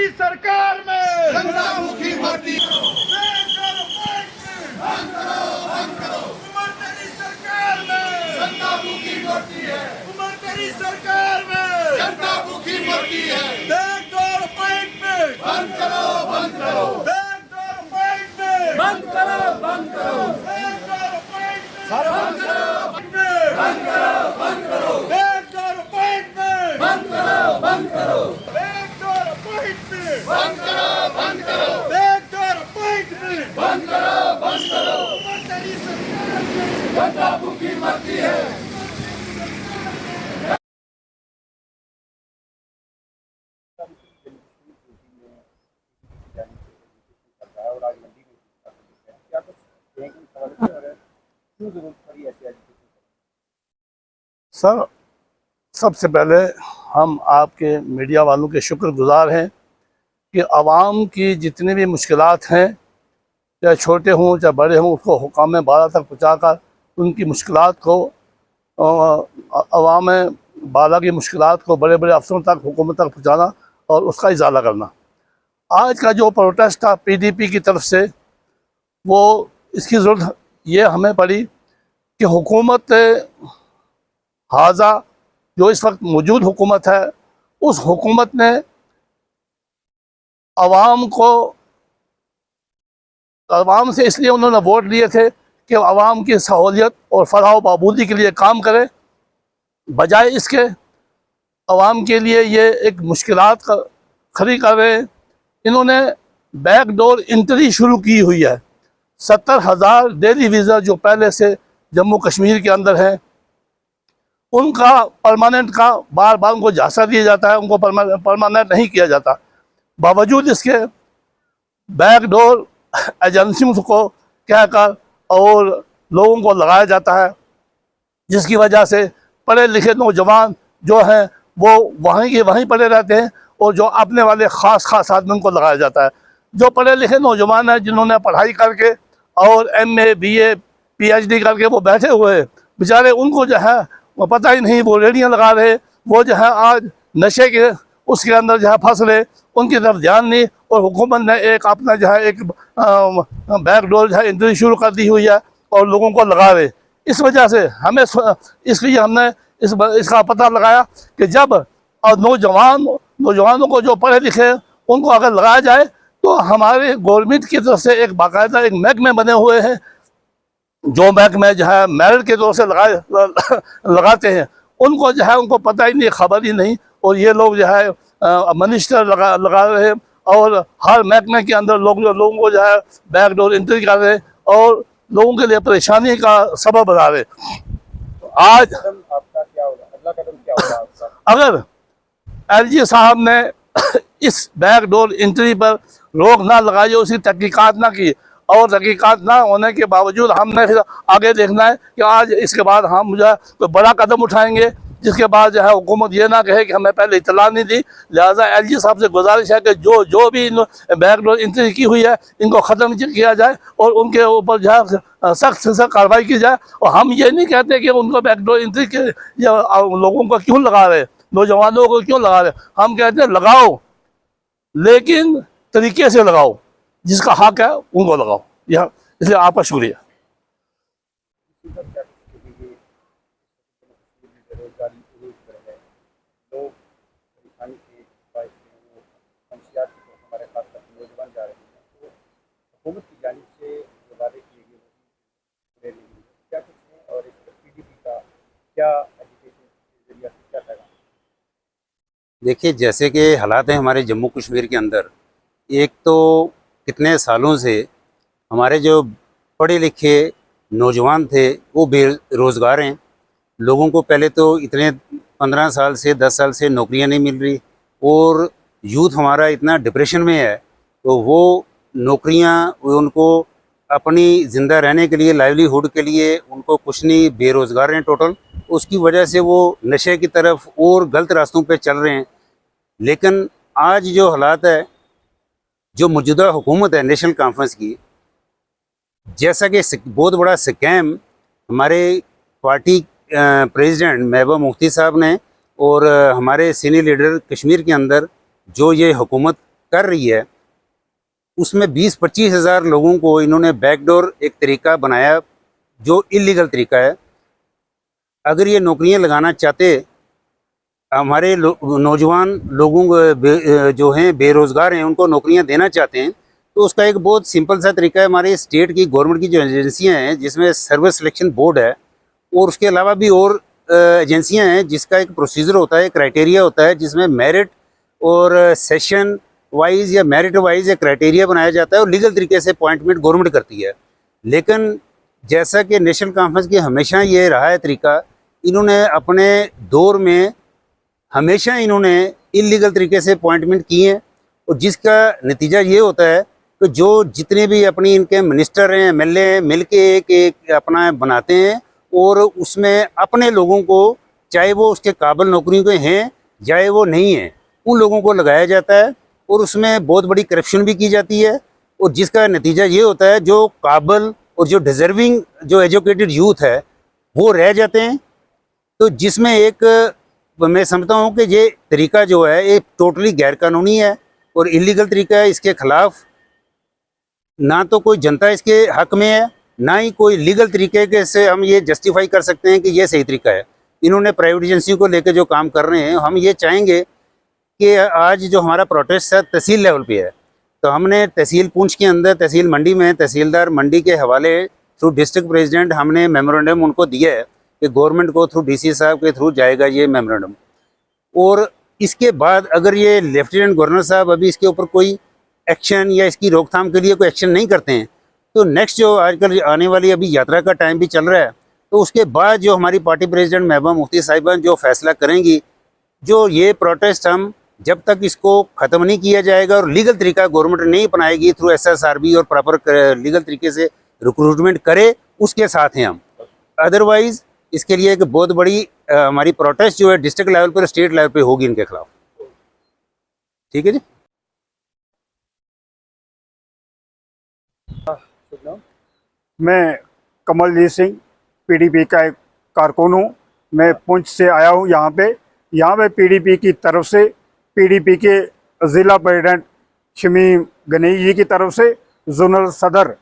तेरी सरकार में जनता मुखी भर्ती उमर तेरी सरकार में जनता मुखी भर्ती है, उमर तेरी सरकार में जनता मुखी भर्ती है। बैकडोर फाइट में बंद करो, बंद करो, बैकडोर फाइट में बंद करो, बंद करो, बैकडोर फाइट में बंद करो, बंद करो बैकडोर फाइट में बंद करो, बंद करो, बैकडोर फाइट में बंद करो, बंद करो, बैकडोर फाइट में बंद करो, बंद करो। उमर तेरी सरकार में जनता मुखी भर्ती है। सर, सबसे पहले हम आपके मीडिया वालों के शुक्रगुजार हैं कि आवाम की जितनी भी मुश्किलात हैं, चाहे छोटे हों चाहे बड़े हों, उसको हुकाम बाला तक पहुँचाकर उनकी मुश्किलात को अवाम बाला की मुश्किलात को बड़े बड़े अफसरों तक, हुकूमत तक पहुँचाना और उसका इजाला करना। आज का जो प्रोटेस्ट था PDP की तरफ से, वो इसकी ज़रूरत ये हमें पड़ी कि हुकूमत हाजा जो इस वक्त मौजूद हुकूमत है, उस हुकूमत ने अवाम से इसलिए उन्होंने वोट लिए थे कि अवाम की सहूलियत और फलाह व बहबूदी के लिए काम करे, बजाय इसके अवाम के लिए ये एक मुश्किलात खड़ी कर रहे हैं। इन्होंने बैकडोर एंट्री शुरू की हुई है। 70,000 डेली वीज़ा जो पहले से जम्मू कश्मीर के अंदर हैं, उनका परमानेंट का बार बार उनको झांसा दिया जाता है, उनको परमानेंट नहीं किया जाता। बावजूद इसके बैकडोर एजेंसियों को कहकर और लोगों को लगाया जाता है, जिसकी वजह से पढ़े लिखे नौजवान जो हैं वो वहीं पड़े रहते हैं, और जो अपने वाले ख़ास आदमी को लगाया जाता है। जो पढ़े लिखे नौजवान हैं, जिन्होंने पढ़ाई करके और MA BA PhD करके वो बैठे हुए हैं, बेचारे उनको जो है वो पता ही नहीं, वो रेडियाँ लगा रहे, वो जो है आज नशे के उसके अंदर जो है फंस रहे, उनकी तरफ ध्यान नहीं। और हुकूमत ने एक अपना जो है एक बैकडोर जो है एंट्री शुरू कर दी हुई है और लोगों को लगा रहे। इस वजह से हमें इसलिए हमने इसका पता लगाया कि जब नौजवानों को जो पढ़े लिखे उनको अगर लगाया जाए, तो हमारे गवर्नमेंट की तरफ से एक बाकायदा एक महकमे बने हुए हैं, जो महकमे जो है मेरिट के तौर से लगाते हैं। उनको जो है उनको पता ही नहीं, खबर ही नहीं, और ये लोग जो है मिनिस्टर लगा रहे हैं, और हर महकमे के अंदर लोगों को जो है बैकडोर एंट्री कर रहे हैं और लोगों के लिए परेशानी का सबब बना रहे। आज आपका क्या होगा, अगला कदम क्या होगा आपका? अगर LG साहब ने इस बैकडोर एंट्री पर रोक ना लगाई, उसकी तहकीकात ना की, और तहकीकात ना होने के बावजूद हमने फिर आगे देखना है कि आज इसके बाद हम जो है कोई बड़ा कदम उठाएंगे, जिसके बाद जो है हुकूमत ये ना कहे कि हमें पहले इतला नहीं दी। लिहाजा LG साहब से गुजारिश है कि जो भी बैकडोर एंट्री की हुई है, इनको ख़त्म किया जाए और उनके ऊपर जो है सख्त से सख्त कार्रवाई की जाए। और हम ये नहीं कहते कि उनको बैकडोर एंट्री के लोगों को क्यों लगा रहे, नौजवानों को क्यों लगा रहे। हम कहते हैं लगाओ, लेकिन तरीके से लगाओ, जिसका हक है उनको लगाओ। यह इसलिए आपका शुक्रिया। बेरोजगारी है, लोग परेशानी के बायस मंशियात की तरफ हमारे खास कर नौजवान जा रहे हैं, तो हुकूमत की जानिब से जो वादे किए गए क्या कुछ है, और इस PDP का क्या एजुकेशन के जरिए क्या पैगाम? देखिए, जैसे कि हालात हैं हमारे जम्मू कश्मीर के अंदर, एक तो कितने सालों से हमारे जो पढ़े लिखे नौजवान थे वो बेरोज़गार हैं। लोगों को पहले तो इतने 15 साल से 10 साल से नौकरियां नहीं मिल रही, और यूथ हमारा इतना डिप्रेशन में है, तो वो नौकरियां उनको अपनी ज़िंदा रहने के लिए, लाइवलीहुड के लिए उनको कुछ नहीं, बेरोज़गार हैं टोटल। उसकी वजह से वो नशे की तरफ और गलत रास्तों पे चल रहे हैं। लेकिन आज जो हालात है, जो मौजूदा हुकूमत है नेशनल कॉन्फ्रेंस की, जैसा कि बहुत बड़ा स्कैम हमारे पार्टी प्रेसिडेंट महबूबा मुफ्ती साहब ने और हमारे सीनियर लीडर कश्मीर के अंदर जो ये हुकूमत कर रही है उसमें 20-25 हज़ार लोगों को इन्होंने बैकडोर एक तरीका बनाया जो इलीगल तरीका है। अगर ये नौकरियां लगाना चाहते, हमारे नौजवान लोगों को जो हैं बेरोज़गार हैं उनको नौकरियां देना चाहते हैं, तो उसका एक बहुत सिंपल सा तरीका है। हमारे स्टेट की गवर्नमेंट की जो एजेंसियां हैं जिसमें सर्विस सिलेक्शन बोर्ड है और उसके अलावा भी और एजेंसियां हैं जिसका एक प्रोसीजर होता है, क्राइटेरिया होता है, जिसमें मेरिट और सेशन वाइज या मेरिट वाइज एक क्राइटेरिया बनाया जाता है और लीगल तरीके से अपॉइंटमेंट गवर्नमेंट करती है। लेकिन जैसा कि नेशनल कॉन्फ्रेंस की हमेशा ये रहा है तरीका, इन्होंने अपने दौर में हमेशा इन्होंने इलीगल तरीके से अपॉइंटमेंट की हैं और जिसका नतीजा ये होता है कि जो जितने भी अपनी इनके मिनिस्टर हैं, एमएलए हैं, मिल के एक अपना बनाते हैं और उसमें अपने लोगों को, चाहे वो उसके काबिल नौकरियों के हैं चाहे वो नहीं हैं, उन लोगों को लगाया जाता है और उसमें बहुत बड़ी करप्शन भी की जाती है और जिसका नतीजा ये होता है जो काबिल और जो डिज़र्विंग जो एजुकेटेड यूथ है वो रह जाते हैं। तो जिसमें एक मैं समझता हूँ कि ये तरीका जो है ये टोटली गैर कानूनी है और इलीगल तरीका है। इसके खिलाफ ना तो कोई जनता इसके हक में है, ना ही कोई लीगल तरीके के से हम ये जस्टिफाई कर सकते हैं कि ये सही तरीका है। इन्होंने प्राइवेट एजेंसी को लेकर जो काम कर रहे हैं, हम ये चाहेंगे कि आज जो हमारा प्रोटेस्ट है तहसील लेवल पे है, तो हमने तहसील पुंछ के अंदर, तहसील मंडी में तहसीलदार मंडी के हवाले थ्रू डिस्ट्रिक्ट प्रेसिडेंट हमने मेमोरेंडम उनको दिया है कि गवर्नमेंट को थ्रू डीसी साहब के थ्रू जाएगा ये मेमोरेंडम। और इसके बाद अगर ये लेफ्टिनेंट गवर्नर साहब अभी इसके ऊपर कोई एक्शन या इसकी रोकथाम के लिए कोई एक्शन नहीं करते हैं, तो नेक्स्ट जो आजकल आने वाली अभी यात्रा का टाइम भी चल रहा है, तो उसके बाद जो हमारी पार्टी प्रेसिडेंट महबूबा मुफ्ती साहिबान जो फैसला करेंगी, जो ये प्रोटेस्ट हम जब तक इसको ख़त्म नहीं किया जाएगा और लीगल तरीका गवर्नमेंट नहीं अपनाएगी थ्रू SSRB और प्रॉपर लीगल तरीके से रिक्रूटमेंट करे, उसके साथ हैं हम। अदरवाइज़ इसके लिए एक बहुत बड़ी हमारी प्रोटेस्ट जो है डिस्ट्रिक्ट लेवल पर, स्टेट लेवल पे होगी इनके खिलाफ। ठीक है जी। मैं कमलजीत सिंह PDP का एक कारकुन हूँ। मैं पुंछ से आया हूँ यहाँ पे PDP की तरफ से, PDP के ज़िला प्रेसिडेंट शमीम गनीश जी की तरफ से, जोनल सदर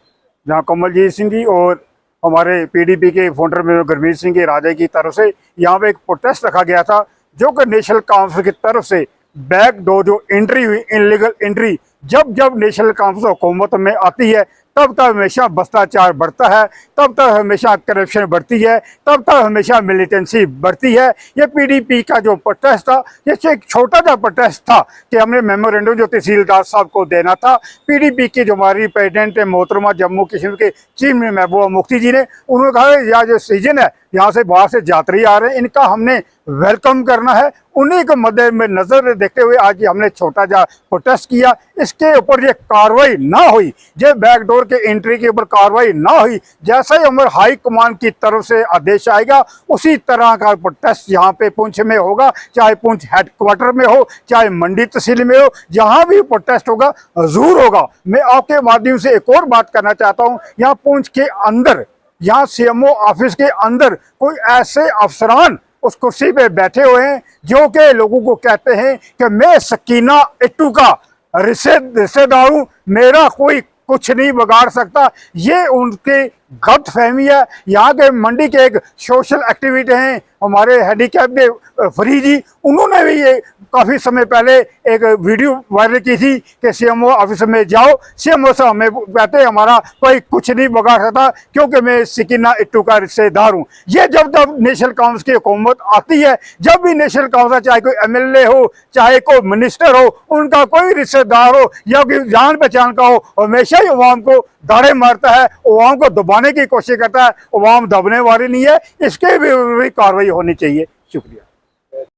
जहाँ कमलजीत सिंह जी और हमारे PDP के फाउंडर में गुरमीत सिंह के राजे की तरफ से यहाँ पे एक प्रोटेस्ट रखा गया था, जो कि नेशनल कॉन्फ्रेंस की तरफ से बैकडोर जो एंट्री हुई, इनलीगल एंट्री, जब नेशनल कॉन्फ्रेंस हुकूमत में आती है तब तक हमेशा भ्रष्टाचार बढ़ता है, तब तक हमेशा करप्शन बढ़ती है, तब तक हमेशा मिलिटेंसी बढ़ती है। ये PDP का जो प्रोटेस्ट था, ये एक छोटा सा प्रोटेस्ट था कि हमने मेमोरेंडम जो तहसीलदार साहब को देना था। PDP की जो हमारी प्रेसिडेंट है मोहतरमा जम्मू कश्मीर के चीफ महबूबा मुफ्ती जी ने, उन्होंने कहा यह जो सीजन है, यहाँ से बाहर से यात्री आ रहे हैं, इनका हमने वेलकम करना है। उन्हीं को मद्दे में नज़र देखते हुए आज हमने छोटा सा प्रोटेस्ट किया। इसके ऊपर ये कार्रवाई ना हुई, ये बैकडोर के एंट्री के ऊपर कार्रवाई ना हुई, जैसा ही हमारे हाई कमान की तरफ से आदेश आएगा उसी तरह का प्रोटेस्ट यहाँ पे पुंछ में होगा, चाहे पुंछ हेडक्वार्टर में हो, चाहे मंडी तहसील में हो, जहाँ भी प्रोटेस्ट होगा जरूर होगा। मैं आपके माध्यम से एक और बात करना चाहता हूँ, यहाँ पुंछ के अंदर, यहाँ CMO ऑफिस के अंदर कोई ऐसे अफसरान उस कुर्सी पे बैठे हुए हैं जो कि लोगों को कहते हैं कि मैं सकीना इट्टू का रिश्तेदार हूँ, मेरा कोई कुछ नहीं बिगाड़ सकता। ये उनकी गलत फहमी है। यहाँ के मंडी के एक सोशल एक्टिविटी हैं हमारे हैंडीकैप के फ्री जी, उन्होंने भी ये काफ़ी समय पहले एक वीडियो वायरल की थी कि CMO ऑफिस में जाओ, CMO से हमें कहते हमारा कोई कुछ नहीं बिगाड़ सकता क्योंकि मैं सकीना इट्टू का रिश्तेदार हूँ। ये जब नेशनल काउंसिल की हुकूमत आती है, जब भी नेशनल काउंसिल चाहे कोई MLA हो, चाहे कोई मिनिस्टर हो, उनका कोई रिश्तेदार हो या कोई जान पहचान का हो, हमेशा ही अवाम को दाड़े मारता है, अवाम को दबाने की कोशिश करता है। अवाम दबने वाली नहीं है, इसके भी कार्रवाई होनी चाहिए। शुक्रिया।